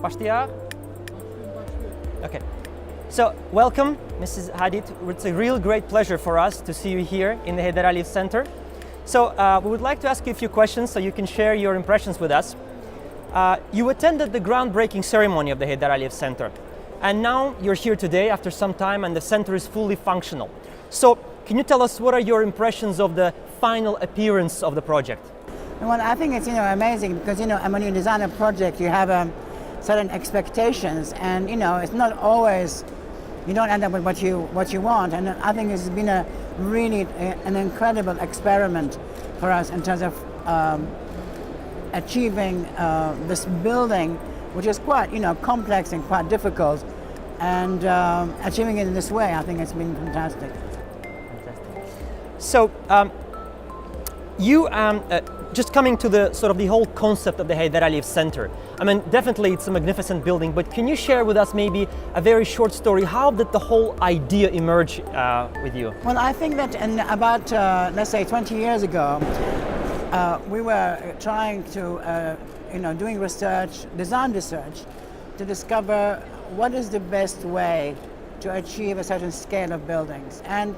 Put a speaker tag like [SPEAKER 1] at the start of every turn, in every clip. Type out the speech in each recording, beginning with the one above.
[SPEAKER 1] Başlıyor. Okay. So, welcome, Mrs. Hadid. It's a real great pleasure for us to see you here in the Heydar Aliev Center. So, we would like to ask you a few questions so you can share your impressions with us. You attended the groundbreaking ceremony of the Heydar Aliev Center, and now you're here today after some time and the center is fully functional. So, can you tell us what are your impressions of the final appearance of the project?
[SPEAKER 2] Well, I think it's amazing because when you design a project, you have certain expectations, and it's not always you don't end up with what you want. And I think it's been an incredible experiment for us in terms of achieving this building, which is quite complex and quite difficult, and achieving it in this way. I think it's been fantastic.
[SPEAKER 1] So, you just coming to the sort of the whole concept of the Heydar Aliev Center. I mean, definitely it's a magnificent building, but can you share with us maybe a very short story? How did the whole idea emerge with you?
[SPEAKER 2] Well, I think that in about, let's say 20 years ago, we were trying to, doing research, design research, to discover what is the best way to achieve a certain scale of buildings. And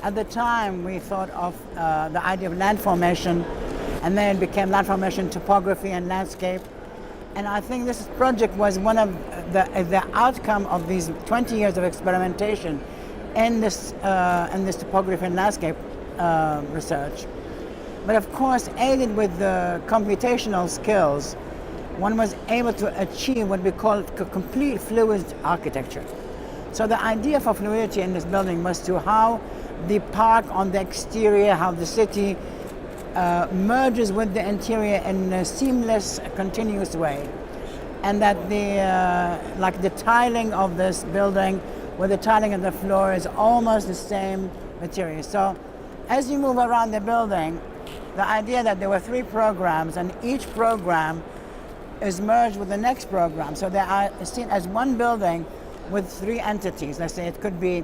[SPEAKER 2] at the time, we thought of the idea of land formation, and then it became land formation, topography, and landscape. And I think this project was one of the outcome of these 20 years of experimentation in this topography and landscape research. But of course, aided with the computational skills, one was able to achieve what we call complete fluid architecture. So the idea for fluidity in this building was to how the park on the exterior, how the city merges with the interior in a seamless, continuous way, and that the tiling of this building with the tiling of the floor is almost the same material. So as you move around the building, the idea that there were 3 programs and each program is merged with the next program, so they are seen as one building with 3 entities. Let's say it could be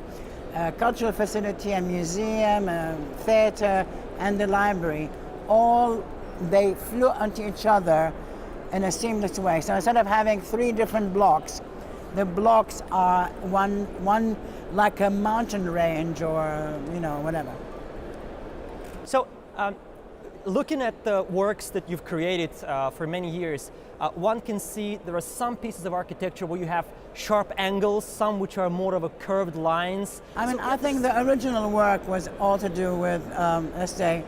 [SPEAKER 2] a cultural facility, a museum, a theater, and the library. All they flew onto each other in a seamless way. So instead of having 3 different blocks, the blocks are one like a mountain range or whatever.
[SPEAKER 1] So, looking at the works that you've created for many years, one can see there are some pieces of architecture where you have sharp angles, some which are more of a curved lines.
[SPEAKER 2] I think the original work was all to do with, let's say,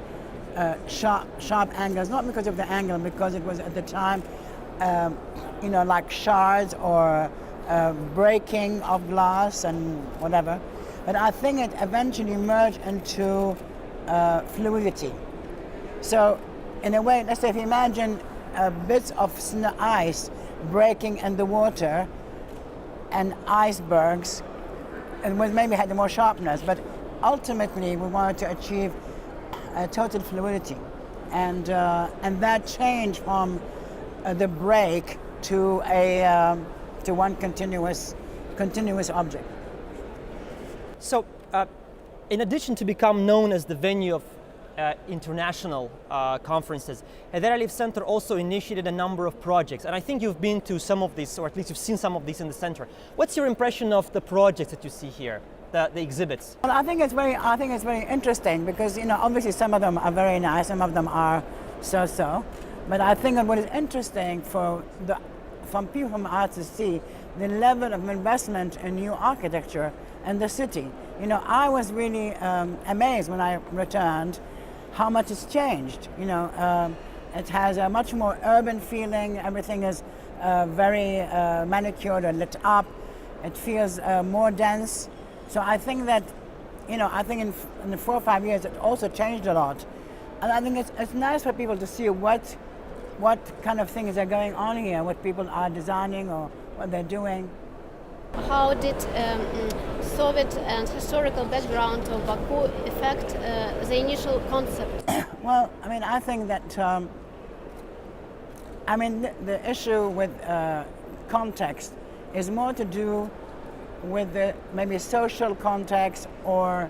[SPEAKER 2] sharp angles, not because of the angle, because it was at the time, like shards or breaking of glass and whatever. But I think it eventually merged into fluidity. So, in a way, let's say if you imagine bits of ice breaking in the water and icebergs, and maybe had more sharpness, but ultimately we wanted to achieve total fluidity, and that change from the break to one continuous object.
[SPEAKER 1] So, in addition to become known as the venue of international conferences, Heydar Aliev Center also initiated a number of projects, and I think you've been to some of these, or at least you've seen some of these in the center. What's your impression of the projects that you see here, the exhibits?
[SPEAKER 2] Well, I think it's very interesting because obviously some of them are very nice, some of them are so-so, but I think what is interesting from people from art to see the level of investment in new architecture in the city. I was really amazed when I returned how much it's changed. It has a much more urban feeling. Everything is very manicured and lit up. It feels more dense. So I think that, I think in the 4 or 5 years it also changed a lot. And I think it's nice for people to see what kind of things are going on here, what people are designing or what they're doing.
[SPEAKER 3] How did Soviet and historical background of Baku affect the initial concept?
[SPEAKER 2] Well, I think that the issue with context is more to do with the maybe social context or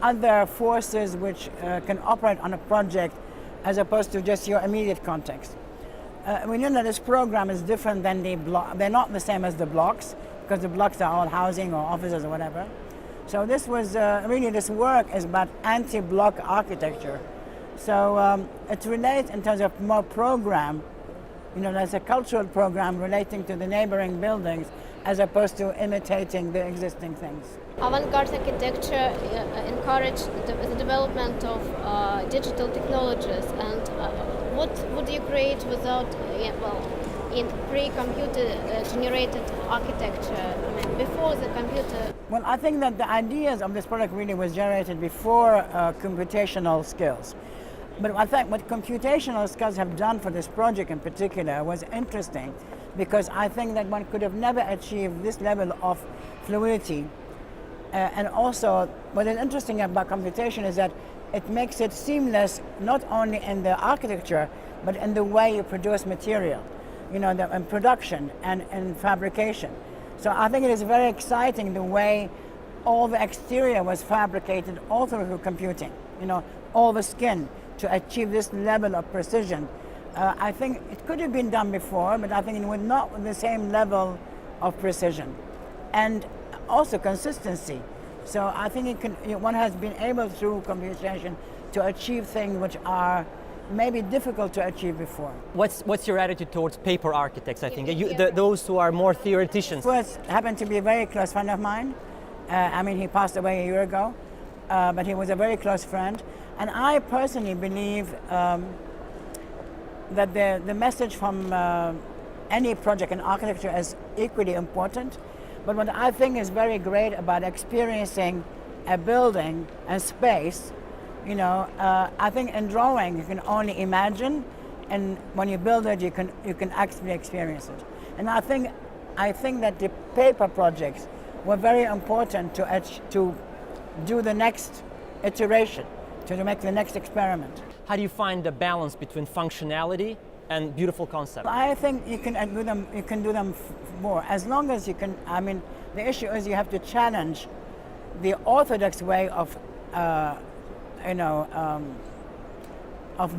[SPEAKER 2] other forces which can operate on a project as opposed to just your immediate context. we know that this program is different than the block. They're not the same as the blocks, because the blocks are all housing or offices or whatever. So this was really, this work is about anti-block architecture. So it relates in terms of more program, there's a cultural program relating to the neighboring buildings as opposed to imitating the existing things.
[SPEAKER 3] Avant-garde architecture encouraged the development of digital technologies, and what would you create without, in pre-computer generated architecture, before the computer?
[SPEAKER 2] Well, I think that the ideas of this product really was generated before computational skills. But I think what computational skills have done for this project in particular was interesting, because I think that one could have never achieved this level of fluidity. And also, what is interesting about computation is that it makes it seamless not only in the architecture, but in the way you produce material, in production and in fabrication. So I think it is very exciting the way all the exterior was fabricated all through computing, all the skin, to achieve this level of precision. I think it could have been done before, but I think it would not with the same level of precision and also consistency. So I think one has been able through computation to achieve things which are maybe difficult to achieve before.
[SPEAKER 1] What's your attitude towards paper architects? I think those who are more theoreticians.
[SPEAKER 2] First happened to be a very close friend of mine. He passed away a year ago, but he was a very close friend. And I personally believe that the message from any project in architecture is equally important. But what I think is very great about experiencing a building and space, I think in drawing you can only imagine, and when you build it, you can actually experience it. And I think that the paper projects were very important to do the next iteration, to make the next experiment.
[SPEAKER 1] How do you find the balance between functionality and beautiful concept?
[SPEAKER 2] I think you can do them. You can do them more as long as you can. The issue is you have to challenge the orthodox way of, of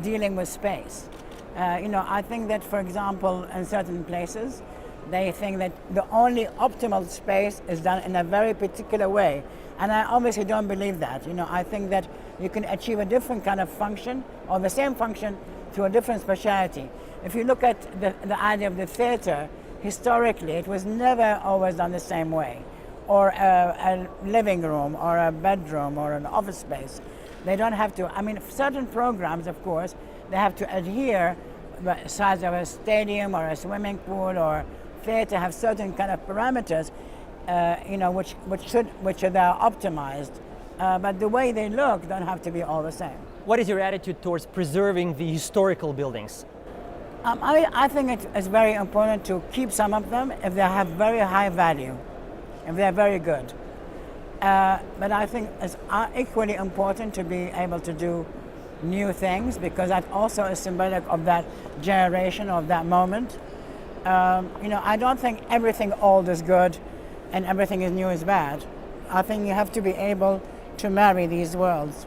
[SPEAKER 2] dealing with space. I think that, for example, in certain places, they think that the only optimal space is done in a very particular way. And I obviously don't believe that. I think that you can achieve a different kind of function or the same function to a different speciality. If you look at the idea of the theater, historically it was never always done the same way. Or a living room or a bedroom or an office space. They don't have to, certain programs, of course, they have to adhere the size of a stadium or a swimming pool or theater have certain kind of parameters which are there optimized, but the way they look don't have to be all the same.
[SPEAKER 1] What is your attitude towards preserving the historical buildings?
[SPEAKER 2] I think it is very important to keep some of them if they have very high value, if they're very good. But I think it's equally important to be able to do new things, because that also is symbolic of that generation, of that moment. I don't think everything old is good and everything is new is bad. I think you have to be able to marry these worlds.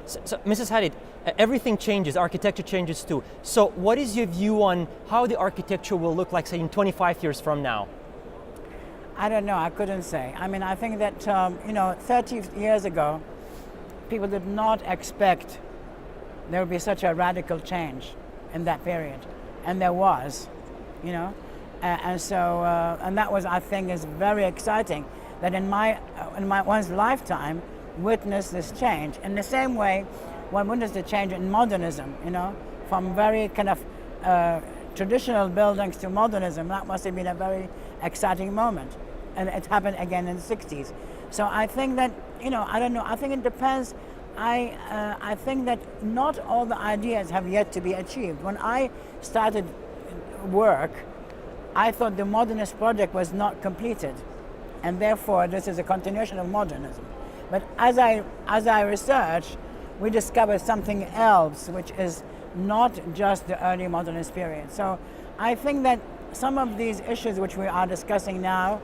[SPEAKER 1] So Mrs. Hadid, everything changes, architecture changes too. So what is your view on how the architecture will look like, say, in 25 years from now?
[SPEAKER 2] I don't know, I couldn't say. I think that, 30 years ago, people did not expect there would be such a radical change in that period. And there was, And that was, I think, is very exciting that in one's lifetime witnessed this change. In the same way, one witnessed the change in modernism, from very kind of traditional buildings to modernism. That must have been a very exciting moment. And it happened again in the 60s. So I think that, I don't know, I think it depends. I think that not all the ideas have yet to be achieved. When I started work, I thought the modernist project was not completed, and therefore this is a continuation of modernism. But as I researched, we discovered something else, which is not just the early modernist period. So I think that some of these issues which we are discussing now,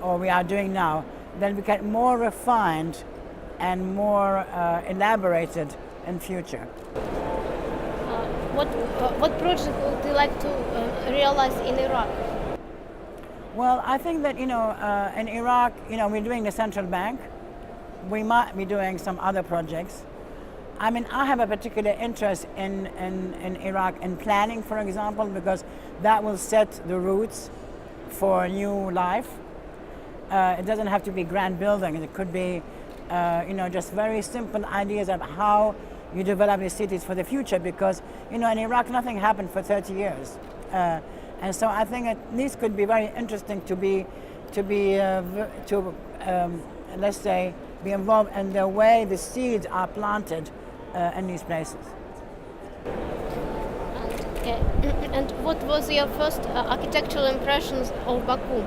[SPEAKER 2] or we are doing now, then become more refined and more elaborated in future.
[SPEAKER 3] what project would you like to realize in Iraq?
[SPEAKER 2] Well, I think that, in Iraq, we're doing the central bank. We might be doing some other projects. I mean, I have a particular interest in Iraq in planning, for example, because that will set the roots for a new life. It doesn't have to be grand buildings. It could be, just very simple ideas of how you develop the cities for the future, because, in Iraq, nothing happened for 30 years. And so I think that these could be very interesting let's say, be involved in the way the seeds are planted in these places.
[SPEAKER 3] And what was your first architectural impressions of Baku?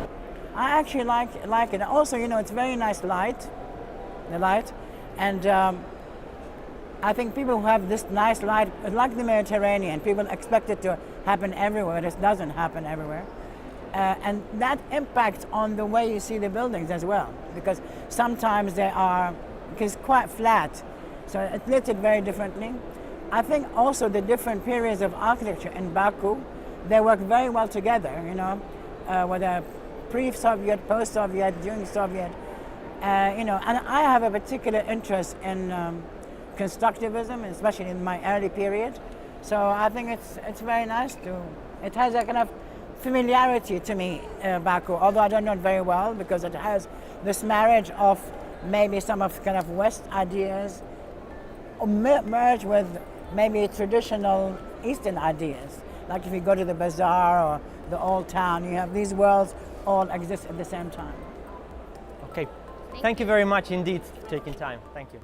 [SPEAKER 2] I actually like it. Also, it's very nice light, and I think people who have this nice light, like the Mediterranean, people expect it to happen everywhere. It doesn't happen everywhere. And that impacts on the way you see the buildings as well, because sometimes it's quite flat, so it's lit very differently. I think also the different periods of architecture in Baku, they work very well together, whether pre-Soviet, post-Soviet, during Soviet, and I have a particular interest in constructivism, especially in my early period. So I think it's very nice it has a kind of familiarity to me, Baku, although I don't know it very well, because it has this marriage of maybe some of kind of West ideas merged with maybe traditional Eastern ideas. Like if you go to the bazaar or the old town, you have these worlds all exist at the same time.
[SPEAKER 1] Okay. Thank you very much indeed for taking time. Thank you.